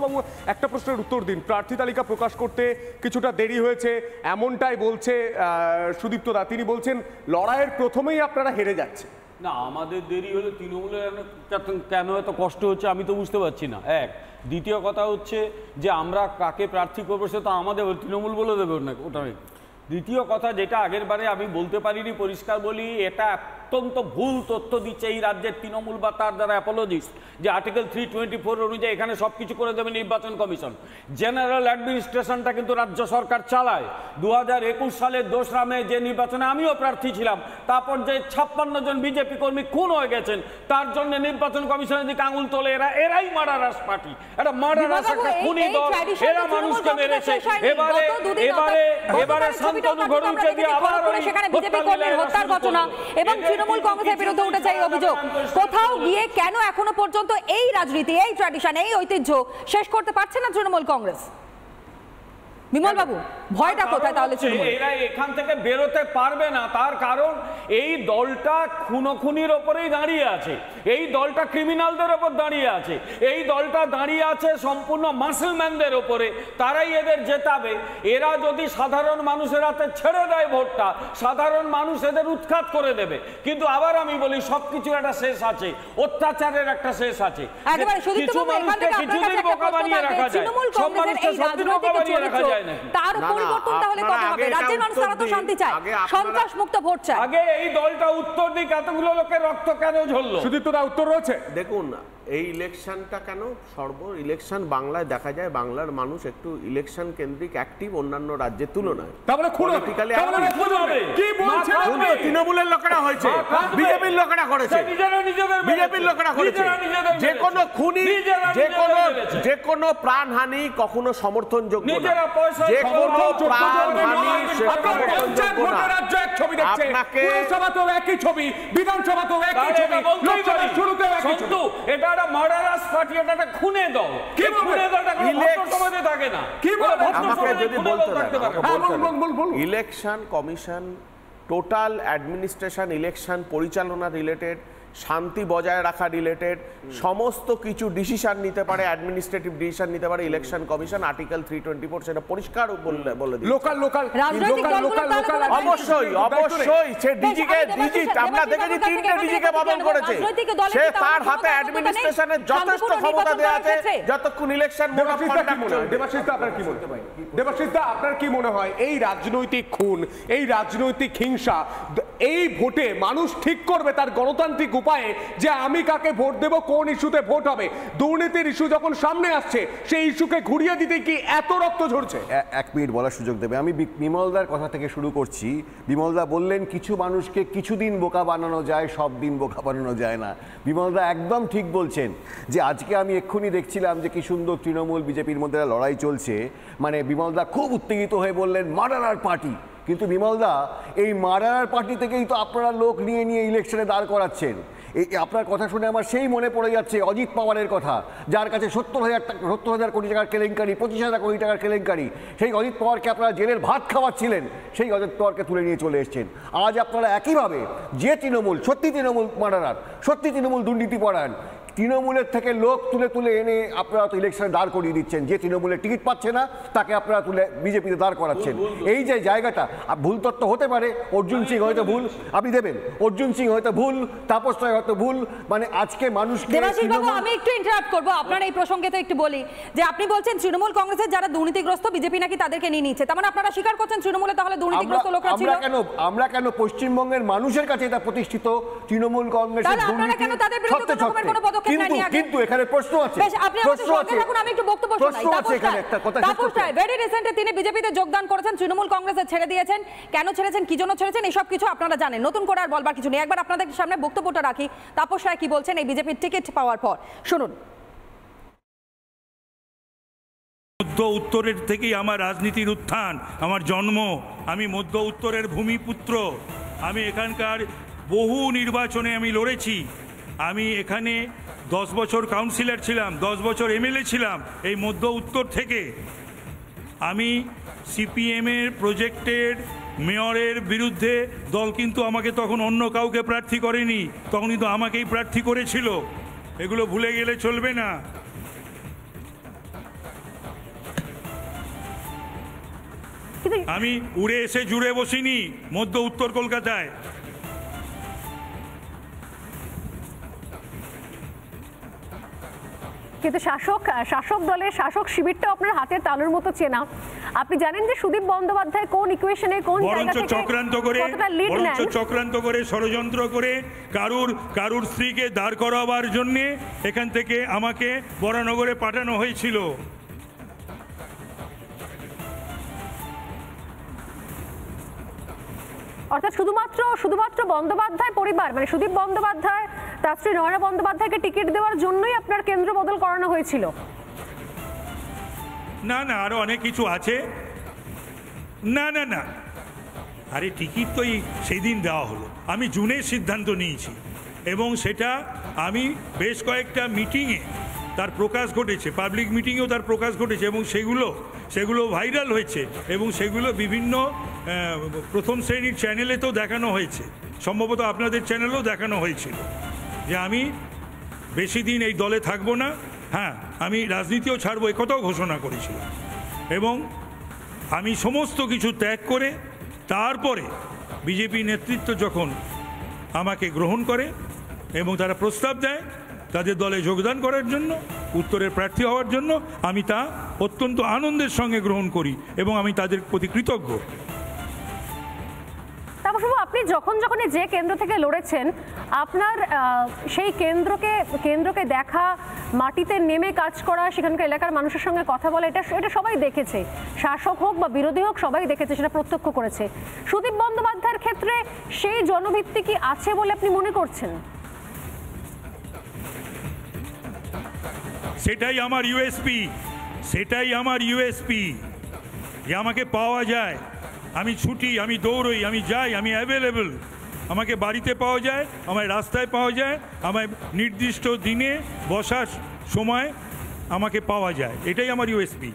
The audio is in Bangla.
বিমলবাবু একটা প্রশ্নের উত্তর দিন। প্রার্থী তালিকা প্রকাশ করতে কিছুটা দেরি হয়েছে এমনটাই বলছে সুদীপ্ত দা, তিনি বলছেন লড়াইয়ের প্রথমেই আপনারা হেরে যাচ্ছে। না, আমাদের দেরি হলে তৃণমূলের কেন এত কষ্ট হচ্ছে আমি তো বুঝতে পারছি না। এক, দ্বিতীয় কথা হচ্ছে যে আমরা কাকে প্রার্থী করবো সে তো আমাদের তৃণমূল বলে দেবে না ওটাই। দ্বিতীয় কথা, যেটা আগের বারে আমি বলতে পারিনি, পরিষ্কার বলি, এটা অত্যন্ত ভুল তথ্য দিচ্ছে এই রাজ্যের তৃণমূল বা তার দ্বারা অ্যাপোলজিস্ট যে আর্টিকেল 324 অনুযায়ী এখানে সব কিছু করে দেবে নির্বাচন কমিশন। জেনারেল অ্যাডমিনিস্ট্রেশনটা কিন্তু রাজ্য সরকার চালায়। 2021 সালের 2রা মে যে নির্বাচনে আমিও প্রার্থী ছিলাম, তারপর যে 56 জন বিজেপি কর্মী খুন হয়ে গেছেন, তার জন্য নির্বাচন কমিশনের দিকে আঙুল তোলে এরাই মার্ডারাস পার্টি, এটা মার্ডারাস একটা খুনি দল, এরা মানুষকে মেরেছে। এবারে শান্তনু ঘড়ুইকে দিয়ে আবার সেখানে বিজেপি কর্মীর হত্যার ঘটনা এবং তৃণমূল কংগ্রেসের বিরুদ্ধে উঠেছে এই অভিযোগ। কোথাও গিয়ে কেন এখনো পর্যন্ত এই রাজনীতি, এই ট্র্যাডিশন, এই ঐতিহ্য শেষ করতে পারছে না তৃণমূল কংগ্রেস? বিমল বাবু, ভয়টা কোথায় তাহলে? এরা এখান থেকে বেরোতে পারবে না, তার কারণ এই দলটা খুনোখুনির ওপরেই দাঁড়িয়ে আছে, এই দলটা ক্রিমিনালদের ওপর দাঁড়িয়ে আছে, এই দলটা দাঁড়িয়ে আছে সম্পূর্ণ মাসলম্যানদের ওপরে, তারাই এদের জেতাবে। এরা যদি সাধারণ মানুষের হাতে ছেড়ে দেয় ভোটটা, সাধারণ মানুষ এদের উৎখাত করে দেবে। কিন্তু আবার আমি বলি সবকিছু একটা শেষ আছে, অত্যাচারের একটা শেষ আছে। কিছু মানুষকে কিছুদিন বোকা বানিয়ে রাখা যায়, সব মানুষকে সবদিন বোকা বানিয়ে রাখা যায়। তার পরিবর্তন তাহলে কত হবে? রাজ্যের মানুষ তারা তো শান্তি চায়, সন্ত্রাস মুক্ত ভোট চায়। আগে এই দলটা উত্তর দিক, এতগুলো লোকের রক্ত কেন ঝরলো? সুদীপ্ত দা উত্তর রয়েছে। দেখুন, এই ইলেকশনটা কেন ইলেকশন বাংলায় দেখা যায় বাংলার মানুষ একটু ইলেকশন কেন্দ্রিক অ্যাক্টিভ অন্যান্য রাজ্যের তুলনায়। তৃণমূলের লোকেরা হয়েছে, বিজেপির লোকেরা করেছে, বিজেপির লোকেরা করেছে। যে কোনো খুনি, যে কোনো প্রাণহানি কখনো সমর্থনযোগ্য না, যে কোনো প্রাণহানি সমর্থনযোগ্য না। আপনাকে একই ছবি, বিধানসভাতেও একই ছবি, লোকসভা শুরুতেও একই ছবি। এটা একটা মার্ডারাস পার্টি, এটা একটা খুনে দল। কি খুনে দলটা সমাজে থাকে না? কি আমাকে যদি বলতে election commission total administration, election পরিচালনা রিলেটেড, শান্তি বজায় রাখা রিলেটেড সমস্ত কিছু ডিসিশন নিতে পারে, অ্যাডমিনিস্ট্রেটিভ ডিসিশন নিতে পারে ইলেকশন কমিশন। আর্টিকেল 324 সেটা পরিষ্কার বলে দিই। অবশ্যই অবশ্যই সে ডিজিকে আমরা দেখেছি 3টে ডিজিকে বদল করেছে, সে তার হাতে অ্যাডমিনিস্ট্রেশনের যথেষ্ট ক্ষমতা দেওয়া আছে যতক্ষণ ইলেকশন মোড অফ কন্ডাক্ট চলবে। দেবাশিস দা, আপনার কি মনে হয়? দেবাশিস দা, আপনার কি মনে হয় এই রাজনৈতিক খুন, এই রাজনৈতিক হিংসা, এই ভোটে মানুষ ঠিক করবে তার গণতান্ত্রিক উপায়ে যে আমি কাকে ভোট দেব, কোন ইস্যুতে ভোট হবে? দুর্নীতির ইস্যু যখন সামনে আসছে সেই ইস্যুকে ঘুরিয়ে দিতে কি এত রক্ত ঝরছে? 1 মিনিট বলার সুযোগ দেবে। আমি বিমলদার কথা থেকে শুরু করছি। বিমলদা বললেন কিছু মানুষকে কিছুদিন বোকা বানানো যায়, সব দিন বোকা বানানো যায় না। বিমলদা একদম ঠিক বলছেন যে আজকে আমি এক্ষুনি দেখছিলাম যে কি সুন্দর তৃণমূল বিজেপির মধ্যে লড়াই চলছে। মানে বিমলদা খুব উত্তেজিত হয়ে বললেন মার্ডারার পার্টি। কিন্তু বিমলদা, এই মার্ডারার পার্টি থেকেই তো আপনারা লোক নিয়ে ইলেকশনে দাঁড় করাচ্ছেন। এই আপনার কথা শুনে আমার সেই মনে পড়ে যাচ্ছে অজিত পাওয়ারের কথা, যার কাছে 70,000 কোটি টাকার কেলেঙ্কারি, 25,000 কোটি টাকার কেলেঙ্কারি। সেই অজিত পাওয়ারকে আপনারা জেলের ভাত খাওয়াচ্ছিলেন, সেই অজিত পাওয়ারকে তুলে নিয়ে চলে এসেছেন। আজ আপনারা একইভাবে যে তৃণমূল, সত্যি তৃণমূল মার্ডারার, সত্যি তৃণমূল দুর্নীতিপরায়ণ, তৃণমূলের থেকে লোক তুলে এনে আপনারা তো ইলেকশনে দাঁড় করিয়ে দিচ্ছেন। যে তৃণমূলের টিকিট পাচ্ছে না তাকে আপনারা তুলে বিজেপিতে দাঁড় করাচ্ছেন। এই যে জায়গাটা ভুল তত্ত্ব হতে পারে, অর্জুন সিং হয়তো ভুল, আপনি দেবেন, অর্জুন সিং হয়তো ভুল, তাপস রায় হয়তো ভুল। মানে আজকে মানুষকে আমি একটু ইন্টারাপ্ট করবো আপনার এই প্রসঙ্গে, তো একটু বলি যে আপনি বলছেন তৃণমূল কংগ্রেসের যারা দুর্নীতিগ্রস্ত বিজেপি নাকি তাদেরকে নিয়ে নিচ্ছে, তার মানে আপনারা স্বীকার করছেন তৃণমূলে তাহলে দুর্নীতিগ্রস্ত লোকরা ছিল? আমরা কেন পশ্চিমবঙ্গের মানুষের কাছে এটা প্রতিষ্ঠিত তৃণমূল কংগ্রেসের দুর্নীতি কিন্তু এখানে প্রশ্ন আছে। আমি একটু বক্তব্য শোনাই। তাপস রায় ভেরি রিসেন্টলি তিনি বিজেপিতে যোগদান করেছেন, তৃণমূল কংগ্রেসে ছেড়ে দিয়েছেন। কেন ছেড়েছেন, কি জন্য ছেড়েছেন, এসব কিছু আপনারা জানেন, নতুন করে আর বলবার কিছু নেই। একবার আপনাদের সামনে বক্তব্যটা রাখি, তাপস রায় কি বলছেন এই বিজেপির টিকিট পাওয়ার পর, শুনুন। মধ্য উত্তরের থেকেই আমার রাজনীতির উত্থান, আমার জন্ম। আমি মধ্য উত্তরের ভূমিপুত্র। আমি এখানকার বহু নির্বাচনে আমি লড়েছি। আমি এখানে 10 বছর কাউন্সিলর ছিলাম, 10 বছর এমএলএ ছিলাম এই মধ্য উত্তর থেকে। আমি সিপিএমের প্রজেক্টের মেয়রের বিরুদ্ধে দল কিন্তু আমাকে তখন অন্য কাউকে প্রার্থী করেনি, তখন কিন্তু আমাকেই প্রার্থী করেছিল। এগুলো ভুলে গেলে চলবে না। আমি উড়ে এসে জুড়ে বসিনি মধ্য উত্তর কলকাতায়। কিন্তু শাসক দলের শাসক শিবিরটা আপনার হাতের তালুর মতো চেনা। আপনি জানেন যে সুদীপ বন্দ্যোপাধ্যায় কোন ইকুয়েশনে কোন জায়গা থেকে চক্রান্ত করে ষড়যন্ত্র করে কারুর স্ত্রীকে দাঁড় করাবার জন্য এখান থেকে আমাকে বরানগরে পাঠানো হয়েছিল। অর্থাৎ শুধুমাত্র বন্দ্যোপাধ্যায় পরিবার মানে সুদীপ বন্দ্যোপাধ্যায় তার স্ত্রী নয়না বন্দ্যোপাধ্যায়কে টিকিট দেওয়ার জন্যই আপনার কেন্দ্র বদল করানো হয়েছিল? না না, আরো অনেক কিছু আছে। না না না, আরে টিকিট তো সেই দিন দেওয়া হলো, আমি জুনের সিদ্ধান্ত নিয়েছি এবং সেটা আমি বেশ কয়েকটা মিটিংয়ে তার প্রকাশ ঘটেছে, পাবলিক মিটিংয়েও তার প্রকাশ ঘটেছে এবং সেগুলো ভাইরাল হয়েছে এবং সেগুলো বিভিন্ন প্রথম শ্রেণীর চ্যানেলে তো দেখানো হয়েছে, সম্ভবত আপনাদের চ্যানেলেও দেখানো হয়েছিল যে আমি বেশি দিন এই দলে থাকবো না, হ্যাঁ আমি রাজনীতিও ছাড়বো, এ কথাও ঘোষণা করেছিলাম। এবং আমি সমস্ত কিছু ত্যাগ করে তারপরে বিজেপি নেতৃত্ব যখন আমাকে গ্রহণ করে এবং তারা প্রস্তাব দেয় তাদের দলে যোগদান করার জন্য, উত্তরের প্রার্থী হওয়ার জন্য, আমি তা অত্যন্ত আনন্দের সঙ্গে গ্রহণ করি এবং আমি তাদের প্রতি কৃতজ্ঞ। তাপসবাবু, আপনি যখন যে কেন্দ্র থেকে লড়েছেন আপনার সেই কেন্দ্রকে দেখা, মাটিতে নেমে কাজ করা, সেখানকার এলাকার মানুষের সঙ্গে কথা বলা, এটা সবাই দেখেছে, শাসক হোক বা বিরোধী হোক সবাই দেখেছে, সেটা প্রত্যক্ষ করেছে। সুদীপ বন্দ্যোপাধ্যায়ের ক্ষেত্রে সেই জনভিত্তি কি আছে বলে আপনি মনে করছেন? সেটাই আমার ইউএসপি, যে আমাকে পাওয়া যায়, আমি ছুটি, আমি দৌড়ই, আমি যাই, আমি অ্যাভেলেবল, আমাকে বাড়িতে পাওয়া যায়, আমায় রাস্তায় পাওয়া যায়, আমায় নির্দিষ্ট দিনে বসার সময় আমাকে পাওয়া যায়, এটাই আমার ইউএসপি।